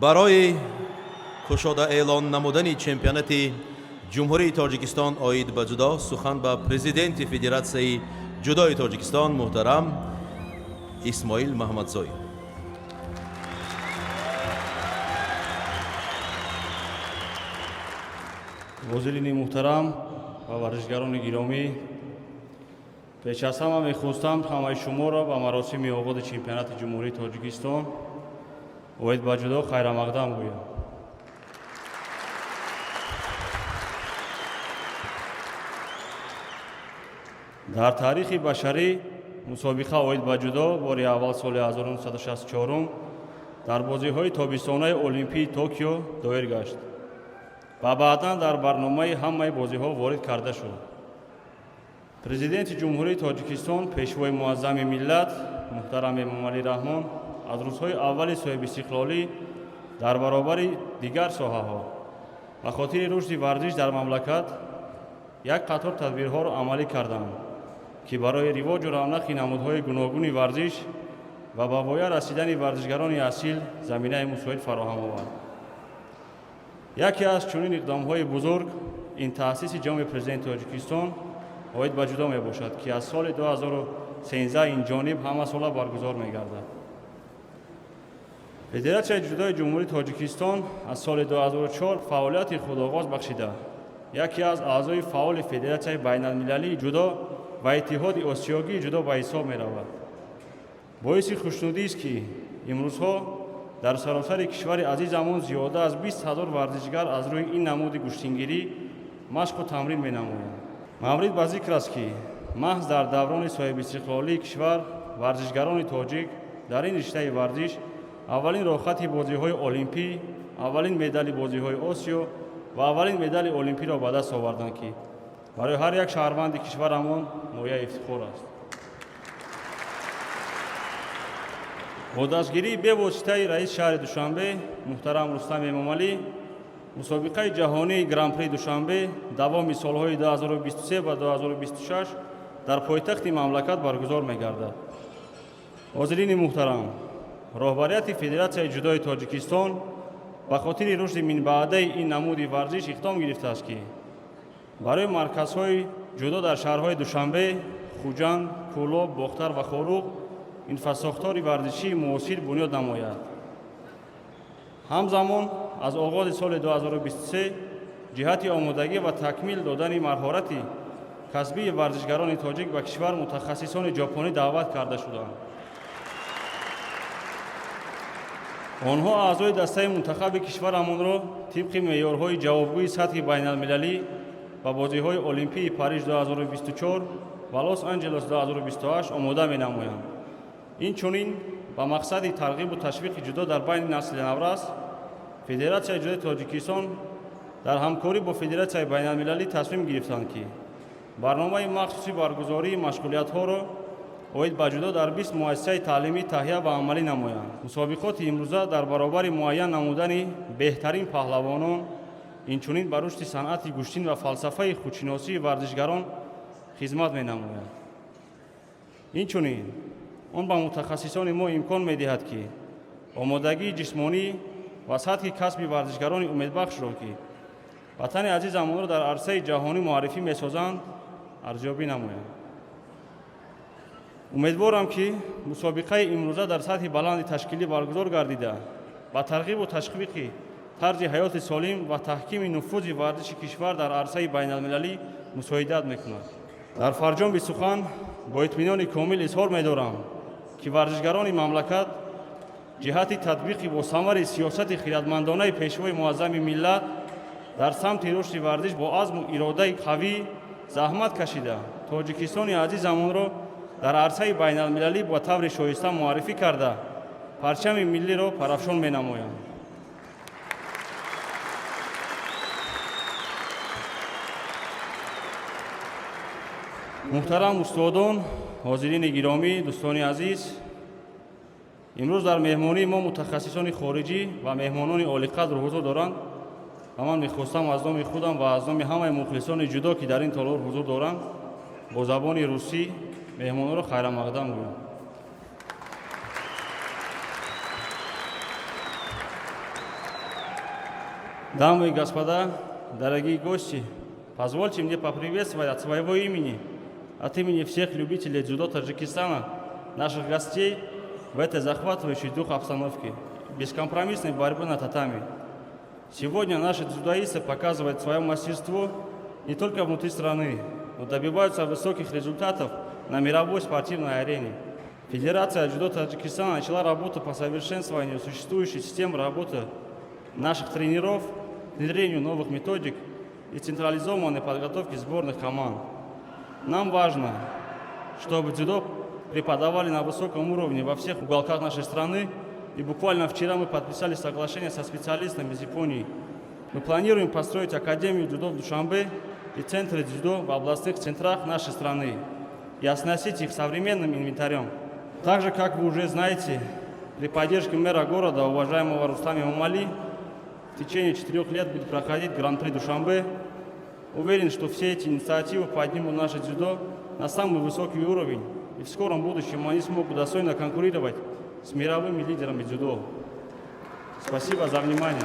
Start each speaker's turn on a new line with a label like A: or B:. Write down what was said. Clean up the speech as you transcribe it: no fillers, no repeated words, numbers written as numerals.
A: برای کشاده اعلان نمودن چمپیونات جمهوری تاجیکستان آید به جدو سخن به پرزیدنت فدراسیون جودوی تاجیکستان محترم اسماعیل محمدزوی.
B: وزیرین محترم و ورزشکاران گرامی، پیش از همه می‌خواستم همه شما را به مراسم آغاز چمپیونات جمهوری تاجیکستان آید به جدو خیر مقدم گویم. در تاریخ بشری مسابقه آید به جدو باری اول سال 1964 در بازی‌های تابستانی المپیک توکیو دایر گشت و بعداً در برنامه همه بازی‌ها وارد کرده شد. پرزیدنت جمهوری تاجیکستان پیشوای معظم ملت محترم امامعلی رحمان از روزهای اول صاحب استقلالی در برابر دیگر ساحه‌ها و خاطر رشد ورزش در مملکت یک قطار تدبیرها را عملی کردند که برای رواج و رونق نمودهای گوناگون ورزش و به پایه رسیدن ورزشکاران اصیل زمینه مساعد فراهم آورد. یکی از چنین اقدام‌های بزرگ این تأسیس جام پرزیدنت تاجیکستان آید به جدو میباشد که از سال 2013 این جانب همه ساله برگزار می‌گردد. فدراسیون جودوی جمهوری تاجیکستان از سال 2004 فعالیت خود آغاز بخشیده. یکی از اعضای فعال فدراسیون بین‌المللی جودو و اتحاد آسیایی جودو به حساب می‌رود. باعث خوشنودی است که امروزها در سراسر کشور عزیزمان زیاده از 20,000 ورزشکار از روی این نمود گشتنگیری مشق و تمرین می‌نمایند. مورد به ذکر است که محض در دوران صاحب استقلالی کشور ورزشکاران تاجیک در این رشته ورزش اولین راهخط بازی‌های المپیک، اولین مدال بازی‌های آسیا و اولین مدال المپیک را به دست آوردند که برای هر یک شهروند کشورمان مایه افتخار است. با دستگیری به واسطه رئیس شهر دوشنبه محترم رستم امامعلی، مسابقه جهانی گرند پری دوشنبه دوام سالهای 2023 و 2026 در پایتخت مملکت برگزار می‌گردد. حاضرین محترم، رهبریت فدراسیون جودوی تاجیکستان به خاطر رشد من بعده این نمود ورزش اقدام گرفته است که برای مرکزهای جودو در شهرهای دوشنبه، خوجند، کولاب، باختر و خاروق انفراساختار ورزشی معاصر بنیاد نماید. همزمان از آغاز سال 2023 جهت آمادگی و تکمیل دادن مهارت کسبی ورزشکاران تاجیک به کشور متخصصان ژاپنی دعوت کرده شدند. آنها اعضای دسته منتخب کشورمان را طبق معیارهای جوابگوی سطح بین‌المللی و بازی‌های المپیک پاریس 2024 و لس آنجلس 2028 آماده می‌نمایند. این چنین با مقصد ترغیب و تشویق جودو در بین نسل نورست، فدراسیون جودوی تاجیکستان در همکاری با فدراسیون بین‌المللی تصمیم گرفتند که برنامه مخصوصی برگزاری مشغولیت‌ها را آید به جودو در 20 مؤسسه تعلیمی تهیه و عملی نمایند. مسابقات امروزه در برابر معین نمودن بهترین پهلوانان اینچنین بر رشد صنعت گوشتین و فلسفه خودشناسی ورزشکاران خدمت می‌نماید. اینچنین آن به متخصصان ما امکان می‌دهد که آمادگی جسمانی و سطح کسب ورزشکاران امیدبخش را که وطن عزیزمان را در عرصه جهانی معرفی می‌سازند ارزیابی نمایند. امیدوارم که مسابقه امروزه در سطح بلند تشکیلی برگزار گردیده با ترغیب و تشویق طرز حیات سالم و تحکیم نفوذ ورزش کشور در عرصه بین‌المللی مساعدت می‌کند. در فرجام سخن با اطمینان کامل اظهار می‌دارم که ورزشکاران مملکت جهت تطبیق با ثمر سیاست خردمندانه پیشوای معظم ملت در سمت رشد ورزش با عزم و اراده قوی زحمت کشیده تاجیکستان عزیزمان را در عرصه بین‌المللی با طور شایسته معرفی کرده پرچم ملی را پرافشان می‌نمایند. محترم استادان، حاضرین گرامی، دوستان عزیز، امروز در مهمانی ما متخصصان خارجی و مهمانان عالی‌قدر حضور دارند و من می‌خواستم از نام خودم و از نام همه مخلصان جودو که در این تالار حضور دارند با زبان روسی مهمانان را خیر مقدم گویم. Дамы и господа, дорогие гости, позвольте мне поприветствовать от своего имени, от имени всех любителей дзюдо Таджикистана, наших гостей в этой захватывающей дух обстановке, бескомпромиссной борьбы на татами. Сегодня наши дзюдоисты показывают свое мастерство не только внутри страны, но добиваются высоких результатов на мировой спортивной арене. Федерация дзюдо Таджикистана начала работу по совершенствованию существующей системы работы наших тренеров, внедрению новых методик и централизованной подготовки сборных команд. Нам важно, чтобы дзюдо преподавали на высоком уровне во всех уголках нашей страны, и буквально вчера мы подписали соглашение со специалистами из Японии. Мы планируем построить Академию дзюдо в Душанбе и центры дзюдо в областных центрах нашей страны и оснастить их современным инвентарем. Так же, как вы уже знаете, при поддержке мэра города, уважаемого Рустама Имамали, в течение 4 лет будет проходить Гран-при Душанбе. Уверен, что все эти инициативы поднимут наше дзюдо на самый высокий уровень, и в скором будущем они смогут достойно конкурировать с мировыми лидерами дзюдо. Спасибо за внимание.